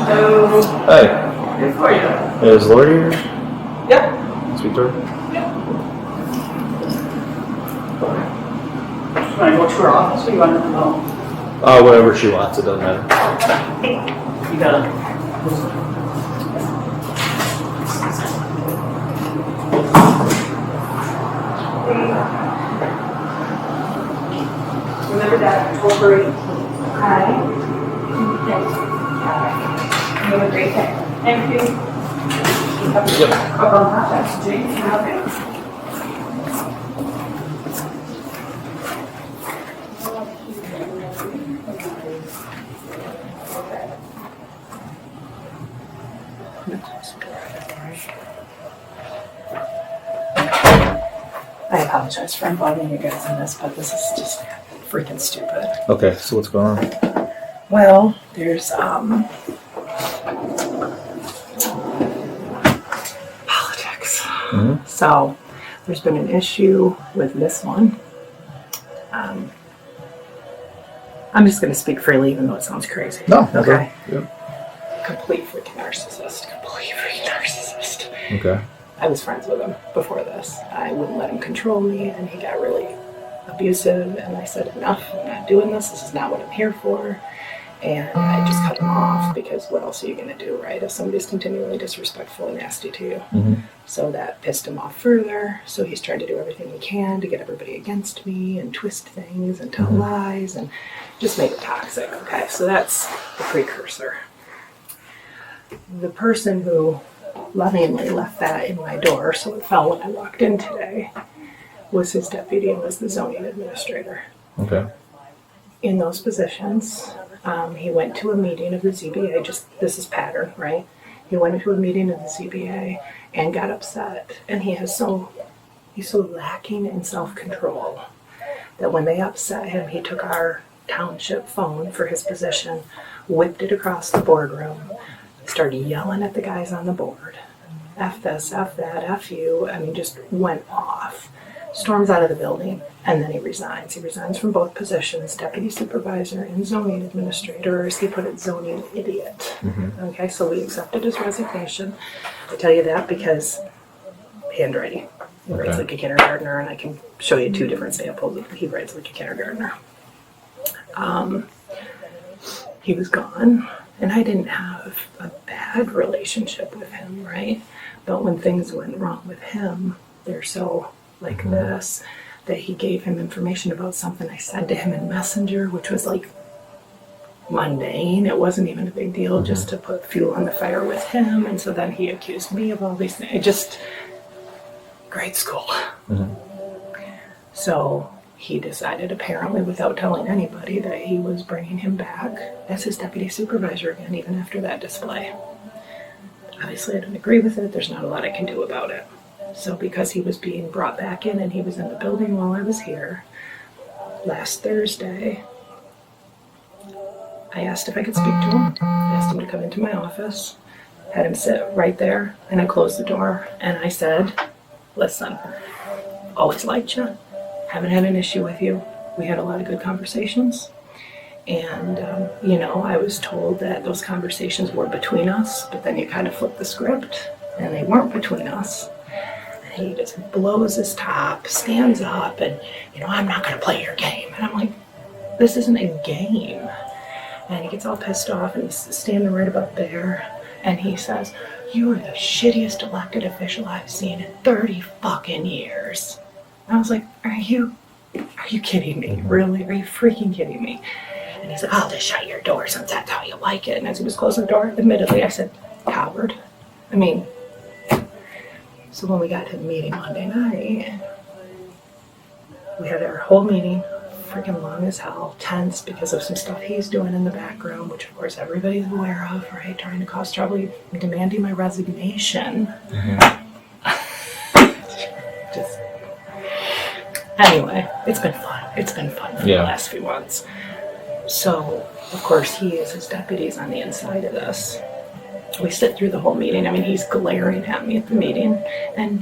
Hello. Hey. Good for you. Is Lori here? Yep. Speak to her. Yep. You want to go to her office or you want to go? Whatever she wants, it doesn't matter. You gotta. Remember that October 18th. Hi. Thanks. You have a great day. Thank you. Yep. That's James. Okay. I apologize for involving you guys in this, but this is just freaking stupid. Okay, so what's going on? Well, there's politics. Mm-hmm. So there's been an issue with this one. I'm just going to speak freely, even though it sounds crazy. No. Okay. Yep. Complete freaking narcissist. Complete freaking narcissist. Okay. I was friends with him before this. I wouldn't let him control me, and he got really abusive, and I said, enough, I'm not doing this. This is not what I'm here for. And I just cut him off, because what else are you going to do, right? If somebody's continually disrespectful and nasty to you. Mm-hmm. So that pissed him off further. So he's trying to do everything he can to get everybody against me and twist things and tell lies and just make it toxic. Okay, so that's the precursor. The person who lovingly left that in my door, so it fell when I walked in today, was his deputy and was the zoning administrator. Okay. In those positions, he went to a meeting of the ZBA, this is pattern, right? He went into a meeting of the ZBA and got upset, and he's so lacking in self-control that when they upset him, he took our township phone for his position, whipped it across the boardroom, started yelling at the guys on the board. F this, F that, F you. I mean, just went off. Storms out of the building, and then he resigns. He resigns from both positions, deputy supervisor and zoning administrator, or as he put it, zoning idiot. Mm-hmm. Okay, so we accepted his resignation. I tell you that because handwriting. He writes like a kindergartner, and I can show you two different samples. He writes like a kindergartner. He was gone, and I didn't have a bad relationship with him, right? But when things went wrong with him, they're so like this, that he gave him information about something I said to him in Messenger, which was like mundane. It wasn't even a big deal, just to put fuel on the fire with him. And so then he accused me of all these things. It just, grade school. Mm-hmm. So he decided, apparently without telling anybody, that he was bringing him back as his deputy supervisor again, even after that display. Obviously I don't agree with it. There's not a lot I can do about it. So because he was being brought back in and he was in the building while I was here, last Thursday, I asked if I could speak to him. I asked him to come into my office, had him sit right there, and I closed the door and I said, listen, always liked you, haven't had an issue with you. We had a lot of good conversations. And, I was told that those conversations were between us, but then you kind of flip the script and they weren't between us. He just blows his top, stands up, and, I'm not going to play your game. And I'm like, this isn't a game. And he gets all pissed off, and he's standing right about there, and he says, you are the shittiest elected official I've seen in 30 fucking years. And I was like, are you kidding me? Really? Are you freaking kidding me? And he's like, I'll just shut your door since that's how you like it. And as he was closing the door, admittedly, I said, coward. I mean, so when we got to the meeting Monday night, we had our whole meeting, freaking long as hell, tense because of some stuff he's doing in the background, which of course everybody's aware of, right? Trying to cause trouble, demanding my resignation. Just anyway, it's been fun. It's been fun for the last few months. So, of course, he is his deputies on the inside of this. We sit through the whole meeting. I mean, he's glaring at me at the meeting. And,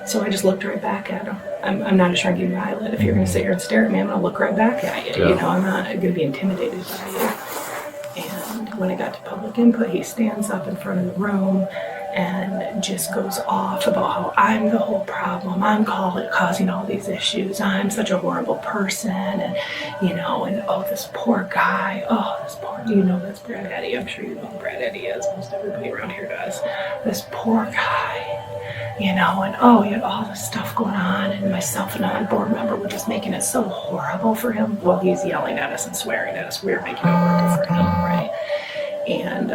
so I just looked right back at him. I'm not a shrinking violet. If you're going to sit here and stare at me, I'm going to look right back at you. Yeah. I'm not going to be intimidated by you. And when I got to public input, he stands up in front of the room and just goes off about how I'm the whole problem. I'm causing all these issues. I'm such a horrible person. And, and this poor guy. Oh, this poor, that's Brad Eddy. I'm sure you know who Brad Eddy is. Most everybody around here does. This poor guy. And he had all this stuff going on, and myself and another board member were just making it so horrible for him. Well, he's yelling at us and swearing at us. We were making it horrible for him, right? And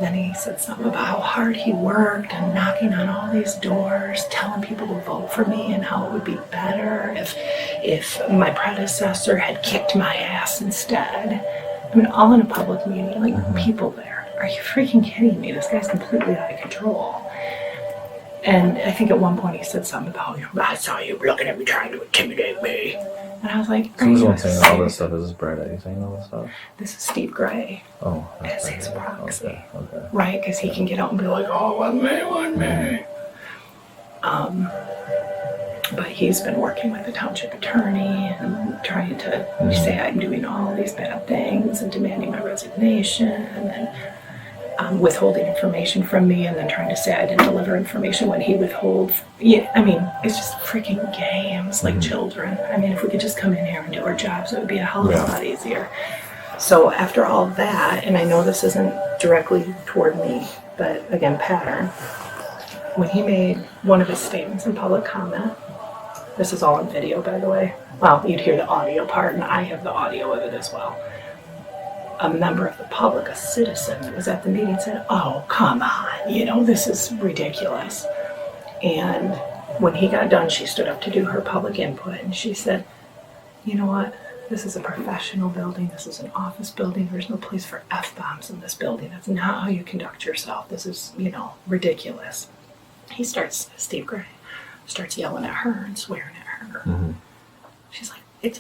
then he said something about how hard he worked and knocking on all these doors, telling people to vote for me and how it would be better if my predecessor had kicked my ass instead. I mean, all in a public meeting, like people there. Are you freaking kidding me? This guy's completely out of control. And I think at one point he said something about, I saw you looking at me trying to intimidate me. And I was like, who's the one saying all this stuff? Is this Brad Eddy saying all this stuff? This is Steve Gray. Oh. As his proxy. Okay. Right, because he can get out and be like, oh, one me. But he's been working with the township attorney and trying to say I'm doing all these bad things and demanding my resignation and withholding information from me and then trying to say I didn't deliver information when he withholds. Yeah, I mean, it's just freaking games like children. I mean, if we could just come in here and do our jobs, it would be a hell of a lot easier. So after all that, and I know this isn't directly toward me, but again, pattern, when he made one of his statements in public comment, this is all on video, by the way. Well, you'd hear the audio part, and I have the audio of it as well. A member of the public, a citizen that was at the meeting said, oh, come on, this is ridiculous. And when he got done, she stood up to do her public input, and she said, you know what? This is a professional building. This is an office building. There's no place for F-bombs in this building. That's not how you conduct yourself. This is, ridiculous. Steve Gray starts yelling at her and swearing at her. She's like, it's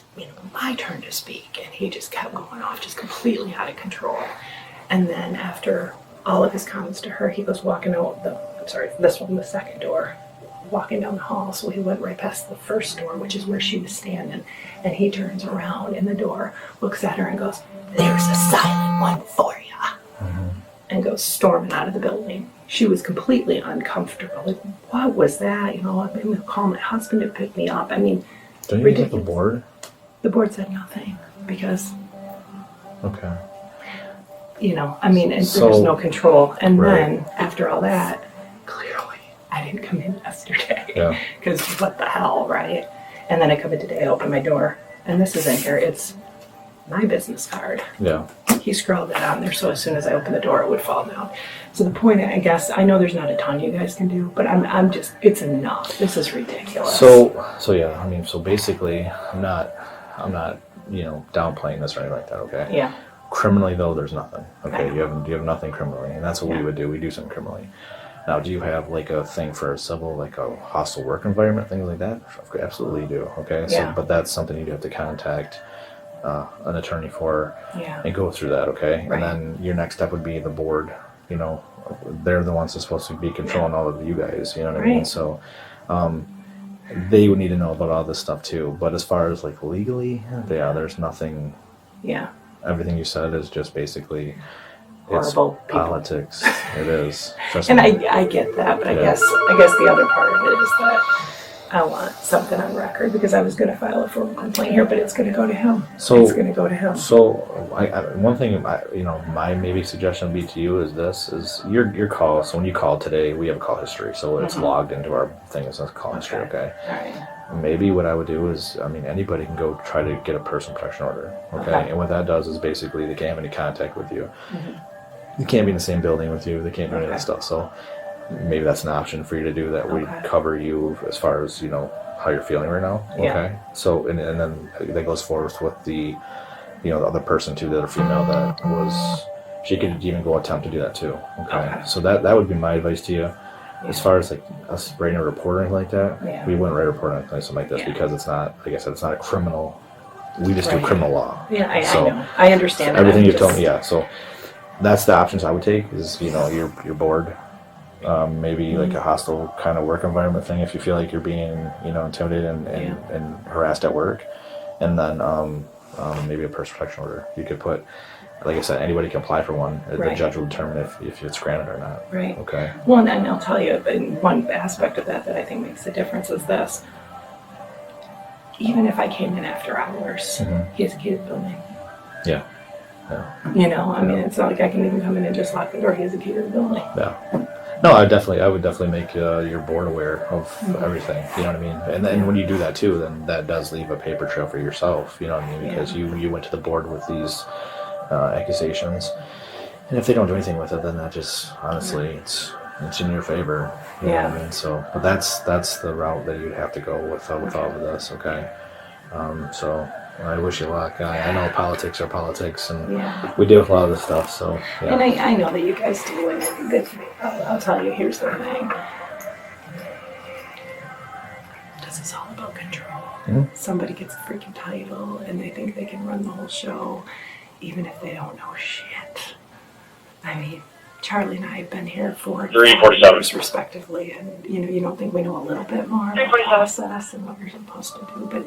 my turn to speak. And he just kept going off, just completely out of control. And then after all of his comments to her, he goes walking out the second door, walking down the hall. So he went right past the first door, which is where she was standing. And he turns around in the door, looks at her and goes, there's a silent one for you. And goes storming out of the building. She was completely uncomfortable. Like, what was that? I'm going to call my husband to pick me up. I mean, don't you get the board? The board said nothing because, okay. And there's no control. And then after all that, clearly I didn't come in yesterday. Yeah. Because what the hell, right? And then I come in today, I open my door, and this is in here. It's my business card. Yeah. He scrawled that on there, so as soon as I open the door, it would fall down. So the point, I guess, I know there's not a ton you guys can do, but I'm just, it's enough. This is ridiculous. So yeah, so basically, I'm not, downplaying this or anything like that, okay? Yeah. Criminally, though, there's nothing. Okay, you have nothing criminally, and that's what we would do. We do something criminally. Now, do you have like a thing for civil, like a hostile work environment, things like that? Absolutely, you do. Okay, Yeah. But that's something you'd have to contact an attorney for and go through that. Okay, Right. and then your next step would be the board. They're the ones that's supposed to be controlling all of you guys. You know what I mean? Right. So. They would need to know about all this stuff too. But as far as like legally, there's nothing. Yeah. Everything you said is just basically Horrible it's people. politics. It is. Trust And me. I get that, but I Yeah. guess the other part of it is that I want something on record because I was going to file a formal complaint here, but it's going to go to him. So- it's going to go to him. So, one thing, my maybe suggestion would be to you is your call. So when you called today, we have a call history, so it's logged into our thing as a call history. Okay. All right. Maybe what I would do is, anybody can go try to get a personal protection order. Okay. And what that does is basically they can't have any contact with you. They can't be in the same building with you. They can't do any of that stuff. So maybe that's an option for you to do that. We cover you as far as how you're feeling right now. Okay. Yeah. So and then that goes forward with the the other person too, the other female that was, she could even go attempt to do that too. Okay. So that would be my advice to you. As far as like us writing a report or anything like that, we wouldn't write a report on something like this because it's not, like I said, it's not a criminal. We just do criminal law. Yeah, I know. I understand. Everything you've told me, So that's the options I would take is your board. Maybe like a hostile kind of work environment thing if you feel like you're being intimidated and harassed at work, and then maybe a personal protection order. You could put, like I said, anybody can apply for one. The Right. judge will determine if it's granted or not. Right. Okay. Well, and then I'll tell you, one aspect of that I think makes a difference is this. Even if I came in after hours, he has a key to the building. Yeah. You know, I mean, it's not like I can even come in and just lock the door. He has a key to the building. Yeah. No, I would definitely make your board aware of everything. You know what I mean? And then when you do that too, then that does leave a paper trail for yourself. You know what I mean? Because you went to the board with these accusations, and if they don't do anything with it, then that just honestly it's in your favor. You know what I mean? So, but that's the route that you'd have to go with all of this. Okay. So I wish you luck. I know politics are politics, and we deal with a lot of this stuff. So, yeah. And I know that you guys do. And I'll tell you. Here's the thing. This is all about control. Somebody gets a freaking title, and they think they can run the whole show, even if they don't know shit. I mean, Charlie and I have been here for 347 years respectively, and you don't think we know a little bit more about the process and what we're supposed to do, but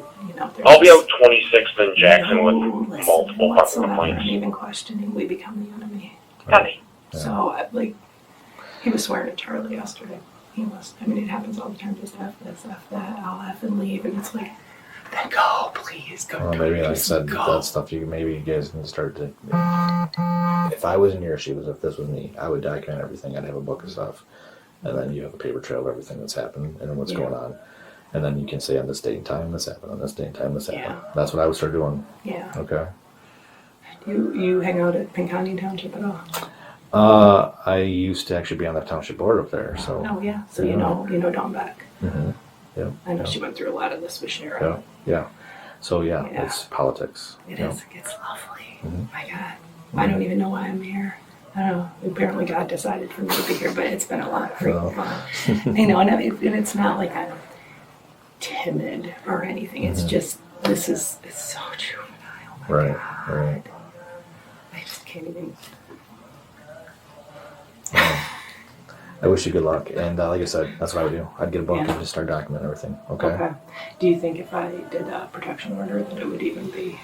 I'll be out 26th in Jackson with multiple parking whatsoever, complaints. and even questioning, we become the enemy. Copy. Yeah. So, he was swearing at Charlie yesterday. He was. I mean, it happens all the time. Just F this, F that. I'll F and leave, and it's like, then go, please go. Well, maybe like I said, that stuff you guys can start to. If I was in your shoes, if this was me, I would document everything. I'd have a book of stuff, and then you have a paper trail of everything that's happened and what's going on, and then you can say on this date and time this happened, on this date and time this happened. That's what I would start doing. Yeah. Okay. You hang out at Pinconning Township at all? I used to actually be on the township board up there, so. Oh yeah. So you know Dawn Beck. Yeah. I know she went through a lot of this with Sharon. Yeah. Yeah. So it's politics. It is. It's lovely. My God. I don't even know why I'm here. I don't know. Apparently God decided for me to be here, but it's been a lot of freaking fun. And it's not like I'm timid or anything. It's just, it's so juvenile. Oh my God. Right. I just can't even. I wish you good luck, and like I said, that's what I would do. I'd get a book and just start documenting everything. Okay. Do you think if I did a protection order that it would even be?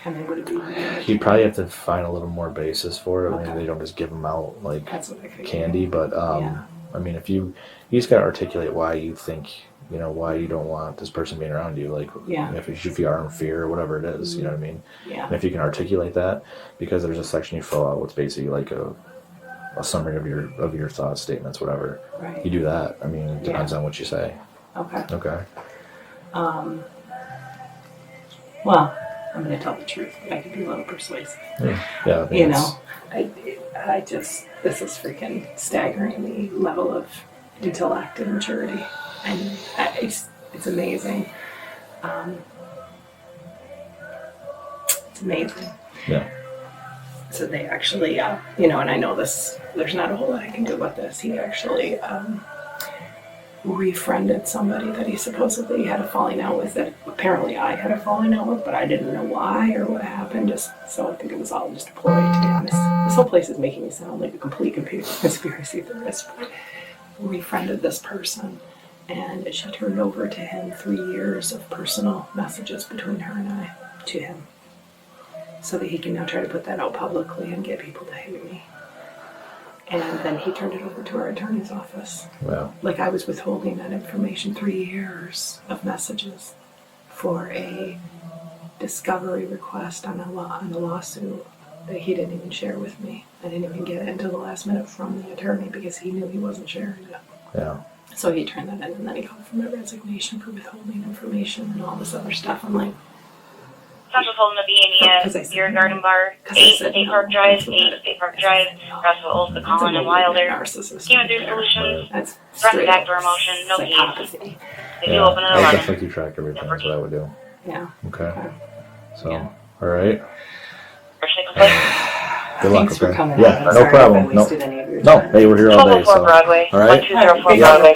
I mean, would it be? You'd probably have to find a little more basis for it. I mean, Okay. they don't just give them out like That's what I figured. candy, but I mean, if you just gotta articulate why you think, why you don't want this person being around you, like if you are in fear or whatever it is, you know what I mean? Yeah. And if you can articulate that, because there's a section you fill out, what's basically like a summary of your thoughts, statements, whatever. Right. You do that. I mean, it depends on what you say. Okay. Okay. Well, I'm going to tell the truth, but I could be a little persuasive. Yeah. I think I just, this is freaking staggering, the level of intellect and maturity. And it's amazing. It's amazing. Yeah. So they actually, and I know this, there's not a whole lot I can do about this. He actually refriended somebody that he supposedly had a falling out with, that apparently I had a falling out with, but I didn't know why or what happened. So I think it was all just a ploy, to be honest. This whole place is making me sound like a complete conspiracy theorist. But refriended this person, and she turned over to him 3 years of personal messages between her and I to him, so that he can now try to put that out publicly and get people to hate me. And then he turned it over to our attorney's office. Wow. Like I was withholding that information, 3 years of messages for a discovery request on a lawsuit that he didn't even share with me. I didn't even get it until the last minute from the attorney because he knew he wasn't sharing it. Yeah. So he turned that in, and then he called for my resignation for withholding information and all this other stuff. I'm like, Central told him to be in the Beer Garden Bar, 8 State Park Drive, 8 State Park Drive, Russell Olds, Collin, and Wilder. Scheme through solutions, That's run straight backdoor motion, no keys. psychopathy. If you open at I 11. definitely keep track of everything. That's what I would do. Yeah. Okay. So, Yeah. all right. Freshly complete. Good luck. Thanks for Okay. coming. Yeah, I'm no sorry problem. if I No. wasted any of your No, time. hey, we're here all day. 1204 So, Broadway, all right. 1204 All right. Broadway,